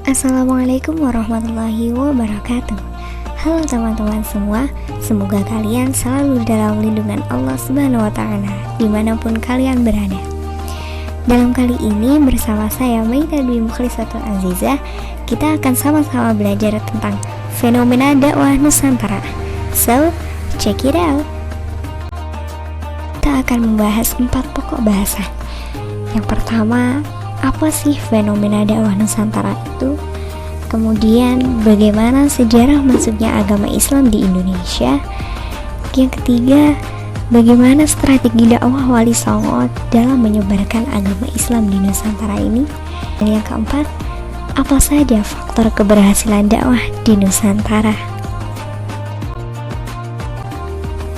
Assalamualaikum warahmatullahi wabarakatuh. Halo teman-teman semua, semoga kalian selalu dalam lindungan Allah Subhanahu wa Ta'ala dimanapun kalian berada. Dalam kali ini bersama saya Maida Dwi Mukhlisatul Azizah, kita akan sama-sama belajar tentang fenomena dakwah Nusantara. So, check it out. Kita akan membahas 4 pokok bahasan. Yang pertama, apa sih fenomena dakwah Nusantara itu? Kemudian, bagaimana sejarah masuknya agama Islam di Indonesia? Yang ketiga, bagaimana strategi dakwah Wali Songo dalam menyebarkan agama Islam di Nusantara ini? Dan yang keempat, apa saja faktor keberhasilan dakwah di Nusantara?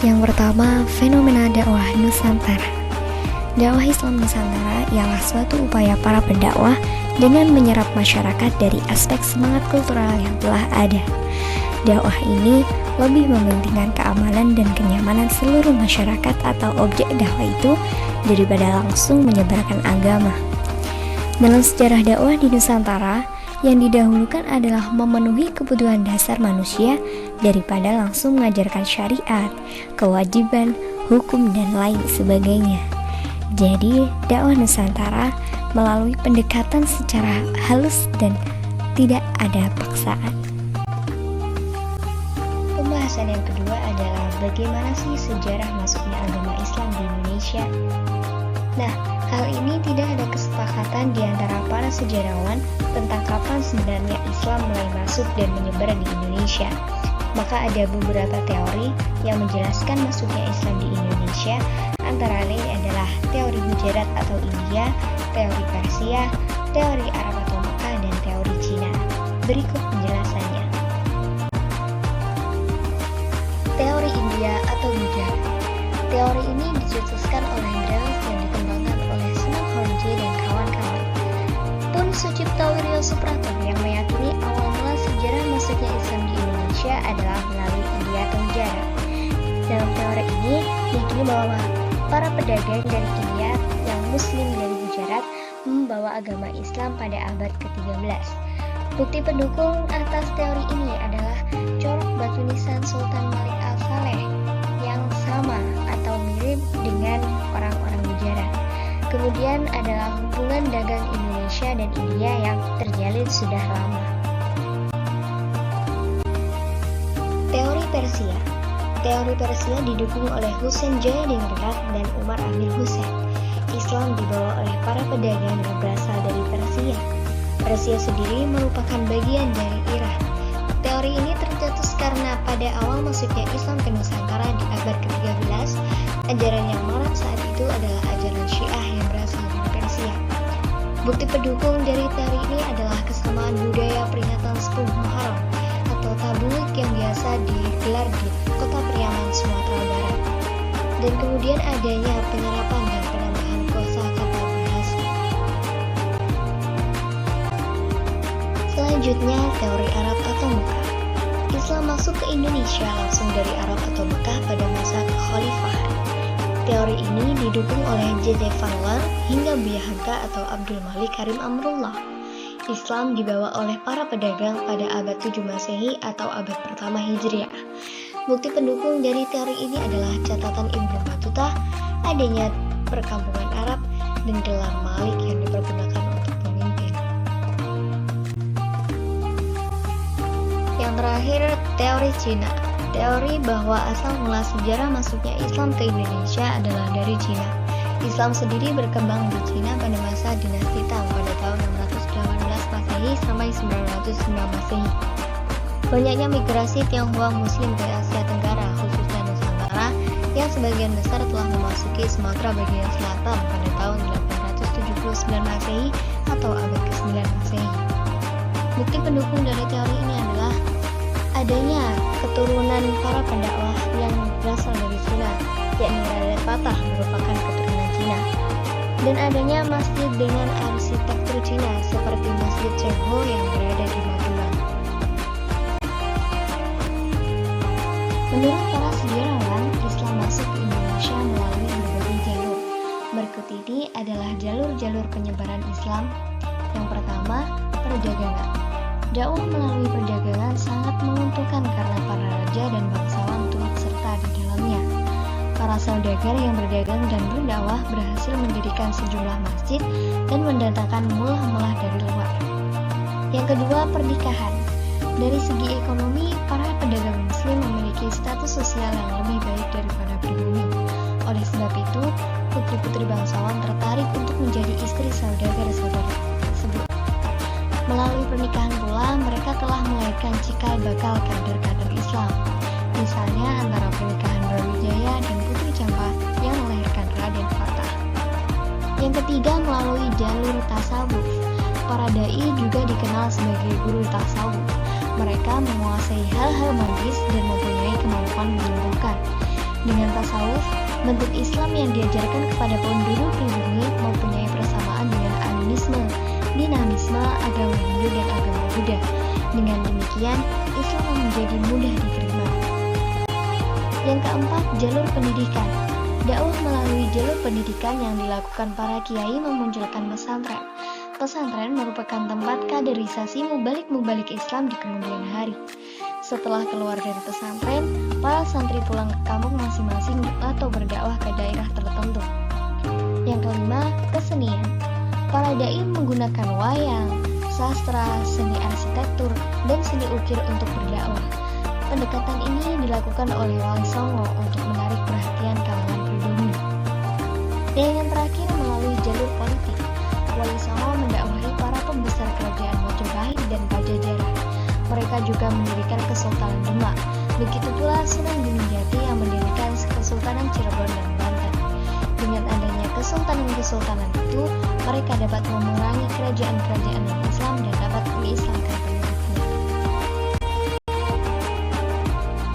Yang pertama, fenomena dakwah Nusantara. Dakwah Islam Nusantara ialah suatu upaya para pendakwah dengan menyerap masyarakat dari aspek semangat kultural yang telah ada. Dakwah ini lebih mementingkan keamanan dan kenyamanan seluruh masyarakat atau objek dakwah itu daripada langsung menyebarkan agama. Dalam sejarah dakwah di Nusantara, yang didahulukan adalah memenuhi kebutuhan dasar manusia daripada langsung mengajarkan syariat, kewajiban, hukum, dan lain sebagainya. Jadi, dakwah Nusantara melalui pendekatan secara halus dan tidak ada paksaan. Pembahasan yang kedua adalah bagaimana sih sejarah masuknya agama Islam di Indonesia. Nah, hal ini tidak ada kesepakatan di antara para sejarawan tentang kapan sebenarnya Islam mulai masuk dan menyebar di Indonesia. Maka ada beberapa teori yang menjelaskan masuknya Islam di Indonesia, antara lain adalah teori Gujarat atau India, teori Persia, teori Arab atau Mekah, dan teori Cina. Berikut penjelasannya. Teori India atau Gujarat. Teori ini dicetuskan oleh Brahms yang dikembangkan oleh Sunan Honje dan kawan-kawan. Pun Sucipto Wiryo Suprato yang meyakini awal mula sejarah masuknya Islam di Indonesia adalah melalui India atau Gujarat. Dalam teori ini diyakini bahwa para pedagang dari India yang Muslim dari Gujarat membawa agama Islam pada abad ke-13. Bukti pendukung atas teori ini adalah corak batu nisan Sultan Malik Al-Saleh yang sama atau mirip dengan orang-orang Gujarat. Kemudian adalah hubungan dagang Indonesia dan India yang terjalin sudah lama. Teori Persia. Teori Persia didukung oleh Husain Jayadiningrat dan Umar Amir Hussein. Islam dibawa oleh para pedagang yang berasal dari Persia. Persia sendiri merupakan bagian dari Iran. Teori ini tercetus karena pada awal masuknya Islam ke Nusantara di abad ke-13, ajaran yang marak saat itu adalah ajaran Syiah yang berasal dari Persia. Bukti pendukung dari teori ini adalah kesamaan budaya peringatan 10 Muharram atau tabuik yang biasa digelar di kota Priangan, Sumatera Barat. Dan kemudian adanya penyerapan dan penambahan kosakata bahasa. Selanjutnya, teori Arab atau Mekah. Islam masuk ke Indonesia langsung dari Arab atau Mekah pada masa kekhalifahan. Teori ini didukung oleh J.J. Fowler hingga Buya Hamka atau Abdul Malik Karim Amrullah. Islam dibawa oleh para pedagang pada abad 7 Masehi atau abad pertama Hijriah. Bukti pendukung dari teori ini adalah catatan Ibnu Battuta, adanya perkampungan Arab, dan gelar Malik yang dipergunakan untuk pemimpin. Yang terakhir, teori Cina. Teori bahwa asal mula sejarah masuknya Islam ke Indonesia adalah dari Cina. Islam sendiri berkembang di Cina pada masa dinasti Tang pada tahun 618 Masehi sampai 909 Masehi. Banyaknya migrasi Tionghoa Muslim ke Asia Tenggara, khususnya Nusantara, yang sebagian besar telah memasuki Sumatera bagian selatan pada tahun 879 Masehi atau abad ke-9 Masehi. Bukti pendukung dari teori ini adalah adanya keturunan para pendakwah yang berasal dari Cina, yakni Raden Patah merupakan keturunan Cina, dan adanya masjid dengan arsitektur Cina seperti Masjid Cengho yang berada di Magelang. Menurut para sejarawan, Islam masuk ke Indonesia melalui berbagai jalur. Berikut ini adalah jalur-jalur penyebaran Islam. Yang pertama, perdagangan. Dakwah melalui perdagangan sangat menguntungkan karena para raja dan bangsawan turut serta di dalamnya. Para saudagar yang berdagang dan berdakwah berhasil mendirikan sejumlah masjid dan mendatangkan mullah-mullah dari luar. Yang kedua, pernikahan. Dari segi ekonomi, para pedagang muslim memiliki status sosial yang lebih baik daripada pribumi. Oleh sebab itu, putri-putri bangsawan tertarik untuk menjadi istri saudagar-saudagar tersebut. Melalui pernikahan pula, mereka telah melahirkan cikal bakal kader-kader Islam. Misalnya antara pernikahan Brawijaya dan Putri Campa yang melahirkan Raden Fatah. Yang ketiga, melalui jalur tasawuf. Para dai juga dikenal sebagai guru tasawuf. Mereka menguasai hal-hal magis dan mempunyai kemampuan menyembuhkan. Dengan tasawuf, bentuk Islam yang diajarkan kepada penduduk pribumi mempunyai persamaan dengan animisme, dinamisme, agama Hindu dan agama Buddha. Dengan demikian, Islam menjadi mudah diterima. Yang keempat, jalur pendidikan. Dakwah melalui jalur pendidikan yang dilakukan para kiai memunculkan pesantren. Pesantren merupakan tempat kaderisasi mubalik-mubalik Islam di kemudian hari. Setelah keluar dari pesantren, para santri pulang ke kampung masing-masing atau berdakwah ke daerah tertentu. Yang kelima, kesenian. Para dai menggunakan wayang, sastra, seni arsitektur, dan seni ukir untuk berdakwah. Pendekatan ini dilakukan oleh Wali Songo untuk menarik perhatian kalangan pribumi. Dan yang terakhir, melalui jalur politik. Wali Songo mendakwahi para pembesar kerajaan Majapahit dan Pajajaran. Mereka juga mendirikan Kesultanan Demak. Begitu pula Sunan Gunung Jati yang mendirikan Kesultanan Cirebon dan Banten. Dengan adanya kesultanan-kesultanan itu, mereka dapat memerangi kerajaan-kerajaan Islam dan dapat mengislamkan penduduknya.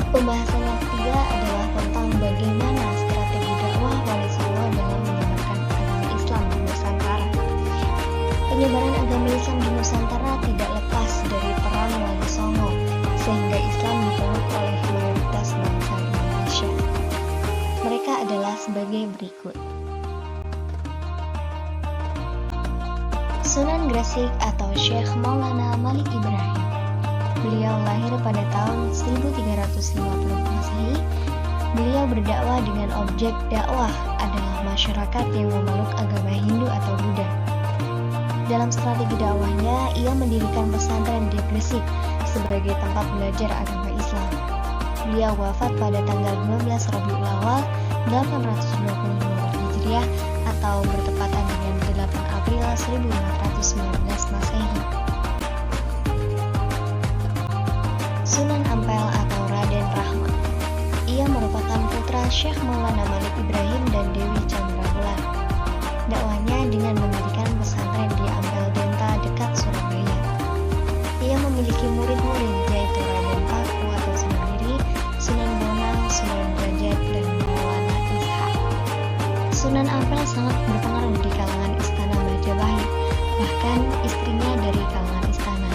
Pembahasan yang ketiga adalah tentang bagaimana strategi dakwah Wali Songo dalam menyebarkan agama Islam di Nusantara. Penyebaran agama Islam di Nusantara tidak lepas dari peran Wali Songo, sehingga Islam dipeluk oleh mayoritas bangsa Indonesia. Mereka adalah sebagai berikut. Sunan Gresik atau Syekh Maulana Malik Ibrahim. Beliau lahir pada tahun 1350 Masehi. Beliau berdakwah dengan objek dakwah adalah masyarakat yang memeluk agama Hindu atau Buddha. Dalam strategi dakwahnya, ia mendirikan pesantren di Gresik sebagai tempat belajar agama Islam. Beliau wafat pada tanggal 12 Rabiul Awal 825 Hijriah atau bertepatan dengan 8 April 1519 Masehi. Sunan Ampel atau Raden Rahmat. Ia merupakan putra Syekh Maulana Malik Ibrahim dan Dewi Chandrahulan. Dakwahnya dengan mendirikan pesantren di Ampel Denta dekat Surabaya. Ia memiliki murid-murid yaitu Raden Paku atau Sunan Giri, Sunan Bonang, Sunan Derajat, dan Maulana Ishak. Sunan Ampel sangat berpengaruh di kalangan istana Majapahit, bahkan istrinya dari kalangan istana.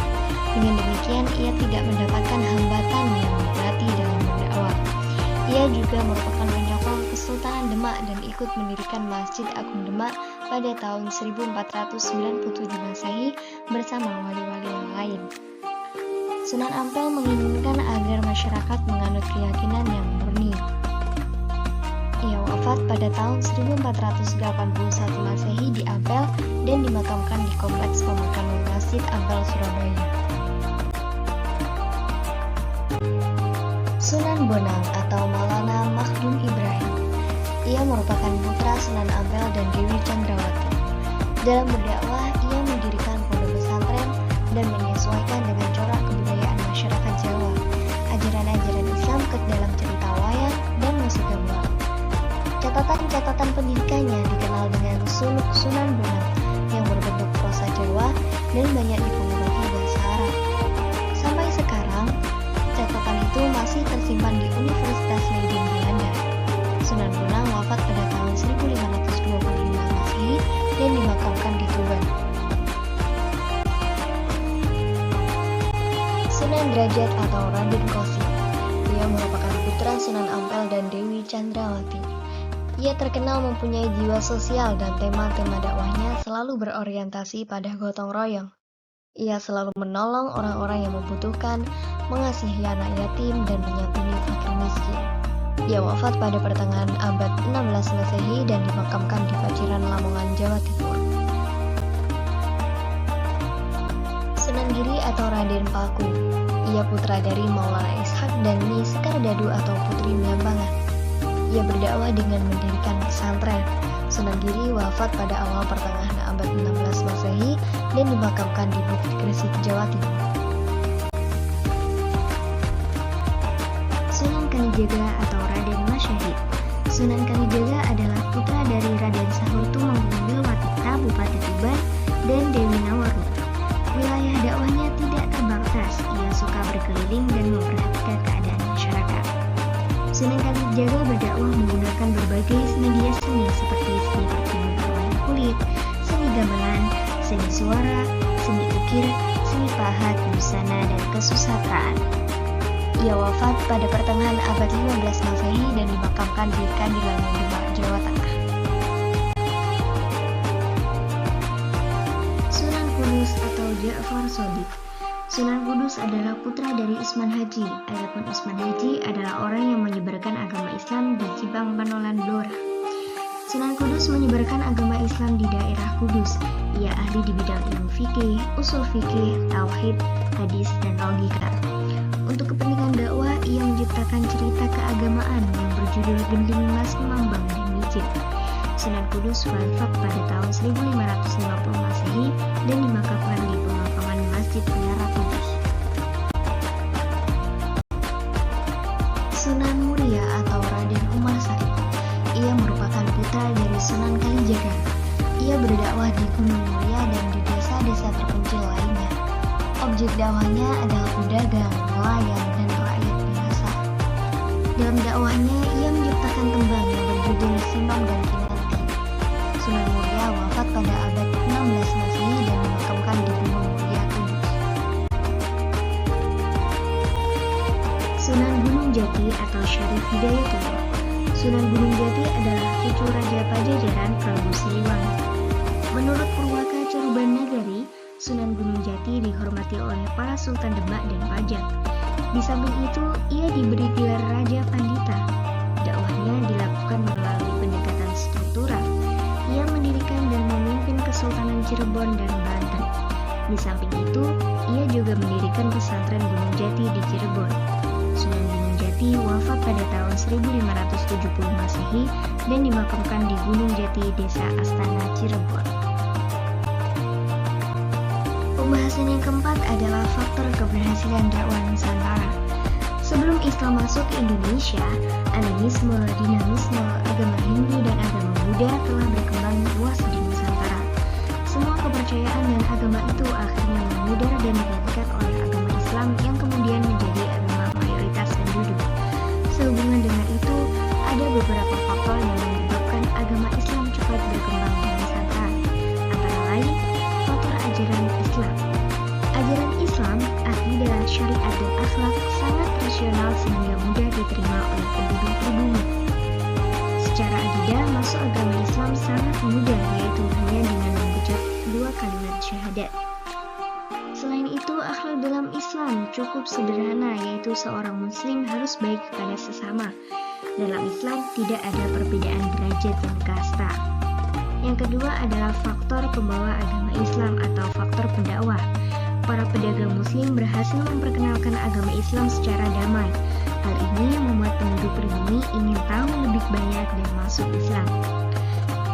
Dengan demikian, ia tidak mendapatkan hambatan yang berarti dalam berdakwah. Ia juga merupakan penyokong Kesultanan Demak dan ikut mendirikan Masjid Agung Demak pada tahun 1497 Masehi bersama wali-wali yang lain. Sunan Ampel menginginkan agar masyarakat menganut keyakinan yang murni. Ia wafat pada tahun 1481 Masehi di Ampel dan dimakamkan di Kompleks Pemakaman Masjid Ampel, Surabaya. Sunan Bonang atau Maulana Makhdum Ibrahim. Ia merupakan putra Sunan Ampel dan Dewi Chandrawati. Dalam berdakwah, ia mendirikan pondok pesantren dan menyesuaikan dengan corak kebudayaan masyarakat Jawa, ajaran-ajaran Islam ke dalam cerita wayang dan musik gamelan. Catatan-catatan pendidikannya dikenal dengan Suluk Sunan Bonang yang berbentuk prosa Jawa dan banyak dipengaruhi bahasa Arab. Sampai sekarang, catatan itu masih tersimpan di Universitas Leiden Belanda. Sunan Bonang wafat pada tahun 1525 Masehi dan dimakamkan di Tuban. Sunan Derajat atau Raden Kosi. Ia merupakan putra Sunan Ampel dan Dewi Chandrawati. Ia terkenal mempunyai jiwa sosial dan tema-tema dakwahnya selalu berorientasi pada gotong royong. Ia selalu menolong orang-orang yang membutuhkan, mengasihi anak yatim, dan menyantuni fakir miskin. Ia wafat pada pertengahan abad 16 Masehi dan dimakamkan di Paciran, Lamongan, Jawa Timur. Sunan Giri atau Raden Paku. Ia putra dari Maulana Ishak dan Nyi Sekardadu atau Putri Belambangan. Ia berdakwah dengan mendirikan pesantren. Sunan Giri wafat pada awal pertengahan abad 16 Masehi dan dimakamkan di Bukit Gresik, Jawa Timur. Sunan Kalijaga atau Raden Masyahid. Sunan Kalijaga adalah putra dari Raden Sahur Tumenggung Watita, Bupati Tuban, dan Dewi Nawarno. Wilayah dakwahnya tidak terbatas, ia suka berkeliling dan memperhatikan keadaan masyarakat. Sunan Kalijaga berdakwah menggunakan berbagai media seni seperti seni pertunjukan wayang kulit, seni gamelan, seni suara, seni ukir, seni pahat, busana, dan kesusastraan. Ia wafat pada pertengahan abad 15 Masehi dan dimakamkan di Kadilangu, Demak, Jawa Tengah. Sunan Kudus atau Ja'far Shadiq. Sunan Kudus adalah putra dari Usman Haji. Adapun Usman Haji adalah orang yang menyebarkan agama Islam di Cibang, Panolan, Blora. Sunan Kudus menyebarkan agama Islam di daerah Kudus. Ia ahli di bidang ilmu fikih, usul fikih, tauhid, hadis, dan logika. Untuk kepentingan dakwah, ia menciptakan cerita keagamaan yang berjudul Gending Mas Mambang dan Mijil. Sunan Kudus wafat pada tahun 1550 Masehi dan dimakamkan di pemakaman Masjid Menara Kudus. Sunan Muria atau Raden Umar Said. Ia merupakan putra dari Sunan Kalijaga. Ia berdakwah di Gunung Muria dan di desa-desa terpencil lainnya. Objek dakwahnya adalah pedagang, nelayan, dan rakyat biasa. Dalam dakwahnya, ia menciptakan tembang yang berjudul Simam dan Kinanti. Sunan Muria wafat pada abad 16 Masehi dan dimakamkan di Gunung Muria, Kudus. Sunan Gunung Jati atau Syarif Hidayatullah. Sunan Gunung Jati adalah cucu Raja Pajajaran Prabu Siliwangi. Menurut Purwaka Caruban Nagari, Sunan Gunung Jati dihormati oleh para Sultan Demak dan Pajang. Di samping itu, ia diberi gelar Raja Pandita. Dakwahnya dilakukan melalui pendekatan struktural. Ia mendirikan dan memimpin Kesultanan Cirebon dan Banten. Di samping itu, ia juga mendirikan pesantren Gunung Jati di Cirebon. Sunan Gunung Jati wafat pada tahun 1570 Masehi dan dimakamkan di Gunung Jati, Desa Astana, Cirebon. Pembahasan yang keempat adalah faktor keberhasilan dakwah Nusantara. Sebelum Islam masuk ke Indonesia, animisme, dinamisme, agama Hindu dan agama Buddha telah berkembang luas di Nusantara. Semua kepercayaan dan agama itu akhirnya memudar dan digantikan oleh agama Islam yang kemudian menjadi agama mayoritas penduduk. Sehubungan dengan itu, ada beberapa faktor yang menyebabkan agama Islam cepat berkembang di Nusantara. Antara lain, faktor ajaran Islam. Ajaran Islam, akidah, syariat, dan akhlak sangat rasional sehingga mudah diterima oleh penduduk pribumi. Secara akidah, masuk agama Islam sangat mudah, yaitu hanya dengan mengucap 2 kalimat syahadat. Selain itu, akhlak dalam Islam cukup sederhana, yaitu seorang muslim harus baik kepada sesama. Dalam Islam tidak ada perbedaan derajat dan kasta. Yang kedua adalah faktor pembawa agama Islam atau faktor pendakwah. Para pedagang muslim berhasil memperkenalkan agama Islam secara damai. Hal ini membuat penduduk pribumi ingin tahu lebih banyak dan masuk Islam.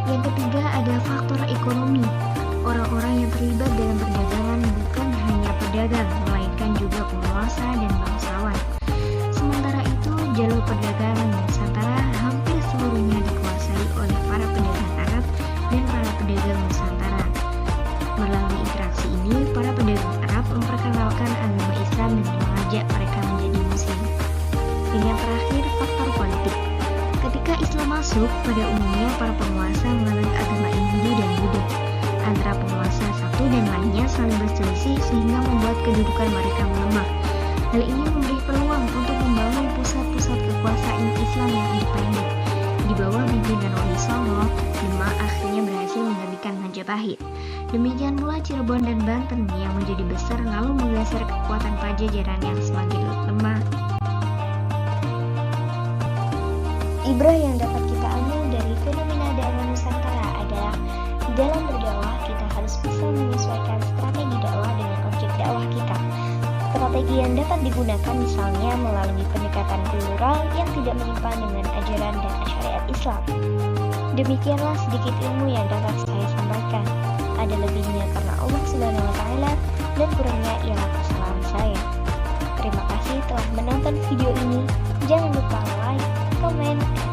Yang ketiga ada faktor ekonomi. Orang-orang yang terlibat dalam perdagangan bukan hanya pedagang, melainkan juga penguasa dan bangsawan. Sementara itu, jalur perdagangan Nusantara hampir seluruhnya dikuasai oleh para pedagang Arab dan para pedagang Nusantara. Melalui interaksi ini, para pedagang Arab memperkenalkan agama Islam dan mengajak mereka menjadi muslim. Dan yang terakhir, faktor politik. Ketika Islam masuk, pada umumnya para penguasa menganut agama Hindu dan Buddha. Antara penguasa satu dan lainnya saling berselisih sehingga membuat kedudukan mereka melemah. Hal ini memberi peluang untuk membangun pusat-pusat kekuasaan Islam yang independen. Di bawah pimpinan Wali Songo, Demak akhirnya berhasil berhasil menggantikan Majapahit. Demikian pula Cirebon dan Banten yang menjadi besar lalu menggeser kekuatan Pajajaran yang semakin lemah. Ibrah yang dapat kita ambil dari fenomena dakwah Nusantara adalah dalam berdakwah kita harus bisa menyesuaikan strategi dakwah dengan objek dakwah kita. Strategi yang dapat digunakan misalnya melalui pendekatan plural yang tidak menyimpang dengan ajaran dan syariat Islam. Demikianlah sedikit ilmu yang dapat saya sampaikan. Ada lebihnya karena Allah Subhanahu wa Ta'ala dan kurangnya ialah kesalahan saya. Terima kasih telah menonton video ini. Jangan lupa like, comment, dan